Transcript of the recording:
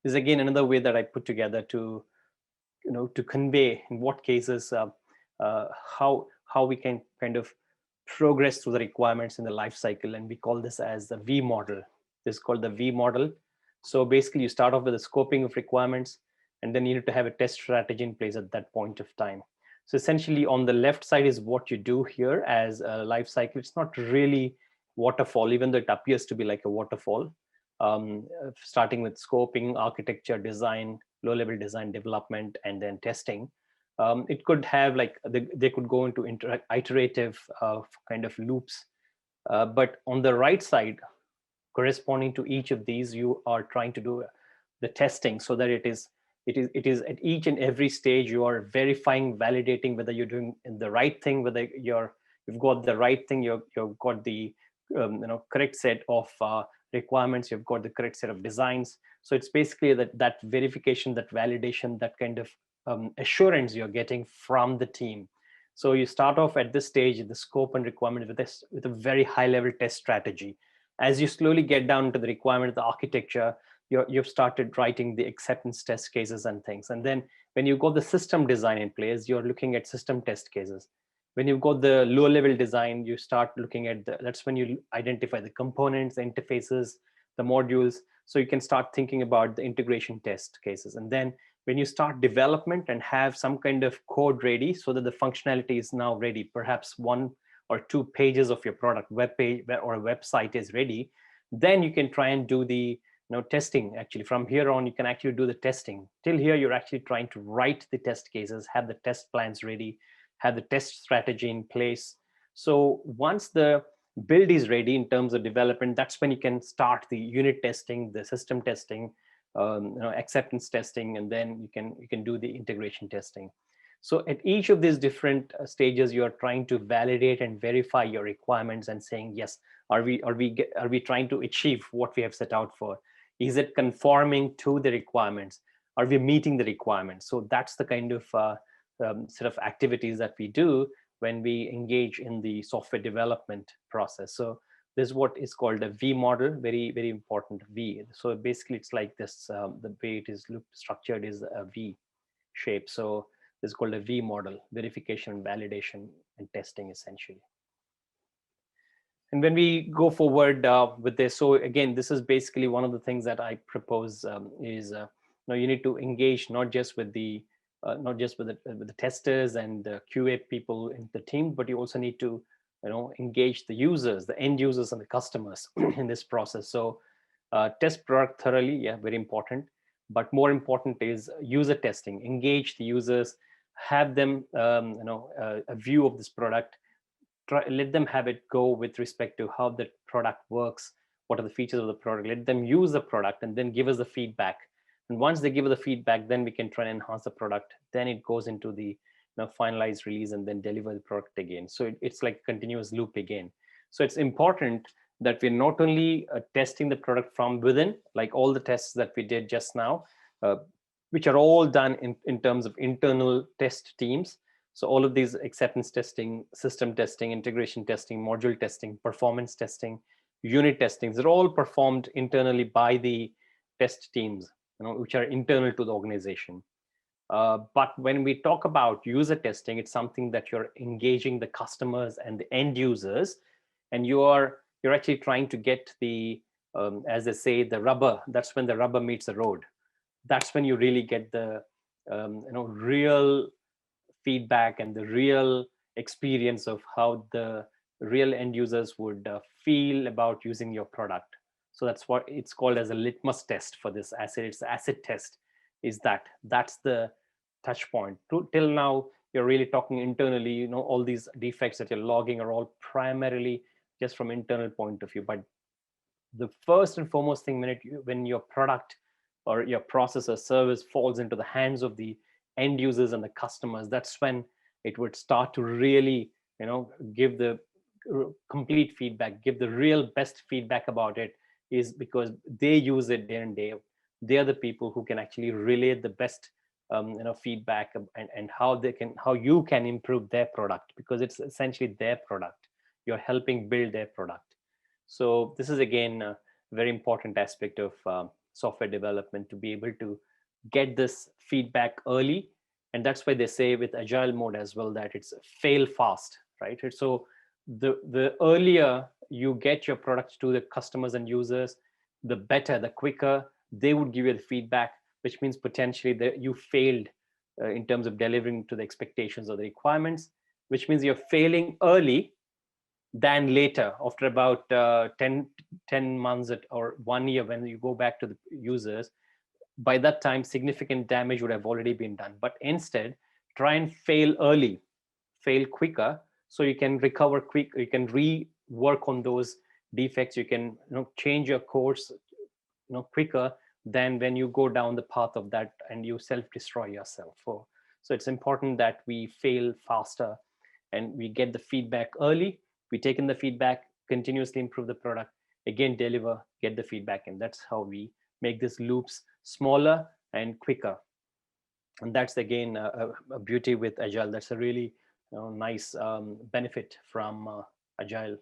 is again another way that I put together to, to convey in what cases, uh, how we can kind of progress through the requirements in the life cycle. And we call this as the V model. This is called the V model. So basically you start off with the scoping of requirements, and then you need to have a test strategy in place at that point of time. So essentially on the left side is what you do here as a life cycle. It's not really waterfall, even though it appears to be like a waterfall. Starting with scoping, architecture, design, low level design, development, and then testing. It could have like they could go into iterative kind of loops. But on the right side, corresponding to each of these, you are trying to do the testing, so that it is at each and every stage you are verifying, validating whether you're doing the right thing, whether you've got the right thing, you've got the correct set of requirements, you've got the correct set of designs. So it's basically that verification, that validation, that kind of assurance you're getting from the team. So you start off at this stage, the scope and requirement, with a very high level test strategy. As you slowly get down to the requirement, the architecture, you've started writing the acceptance test cases and things. And then when you've got the system design in place, you're looking at system test cases. When you've got the low level design, you start looking at that's when you identify the components, the interfaces, the modules. So you can start thinking about the integration test cases. And then when you start development and have some kind of code ready, so that the functionality is now ready, perhaps 1 or 2 pages of your product web page or a website is ready, then you can try and do the testing. Actually, from here on, you can actually do the testing. Till here, you're actually trying to write the test cases, have the test plans ready, have the test strategy in place. So once the build is ready in terms of development, that's when you can start the unit testing, the system testing, acceptance testing, and then you can do the integration testing. So at each of these different stages, you are trying to validate and verify your requirements and saying, yes, are we trying to achieve what we have set out for? Is it conforming to the requirements? Are we meeting the requirements? So that's the kind of set of activities that we do when we engage in the software development process. So this is what is called a V model, very, very important V. So basically it's like this, the way it is structured is a V shape. So this is called a V model, verification, validation, and testing essentially. And when we go forward with this, so again, this is basically one of the things that I propose is you need to engage not just with the testers and the QA people in the team, but you also need to engage the users, the end users, and the customers in this process. So test product thoroughly, yeah, very important. But more important is user testing. Engage the users, have them a view of this product. Let them have it go with respect to how the product works, what are the features of the product. Let them use the product and then give us the feedback. And once they give us the feedback, then we can try and enhance the product. Then it goes into the finalized release and then deliver the product again. So it's like a continuous loop again. So it's important that we're not only testing the product from within, like all the tests that we did just now, which are all done in terms of internal test teams. So all of these acceptance testing, system testing, integration testing, module testing, performance testing, unit testing, they're all performed internally by the test teams, which are internal to the organization. But when we talk about user testing, it's something that you're engaging the customers and the end users, and you're actually trying to get the, as they say, the rubber. That's when the rubber meets the road. That's when you really get the real feedback and the real experience of how the real end users would feel about using your product. So that's what it's called as a litmus test for this asset. It's the asset test. That's the touch point. Till now, you're really talking internally. All these defects that you're logging are all primarily just from internal point of view. But the first and foremost thing, when your product or your process or service falls into the hands of the end users and the customers, that's when it would start to really give the complete feedback, give the real best feedback about it, is because they use it day and day. They are the people who can actually relay the best feedback, and how you can improve their product, because it's essentially their product. You're helping build their product. So this is again a very important aspect of software development to be able to get this feedback early. And that's why they say with agile mode as well that it's fail fast, right? So the earlier you get your products to the customers and users, the better, the quicker they would give you the feedback, which means potentially that you failed in terms of delivering to the expectations or the requirements, which means you're failing early than later after about 10 months or 1 year when you go back to the users. By that time significant damage would have already been done. But instead, try and fail early, fail quicker, so you can recover quick, you can rework on those defects, you can change your course quicker than when you go down the path of that and you self destroy yourself. So it's important that we fail faster and we get the feedback early, we take in the feedback, continuously improve the product, again deliver, get the feedback, and that's how we make these loops smaller and quicker. And that's again a beauty with agile. That's a really nice benefit from agile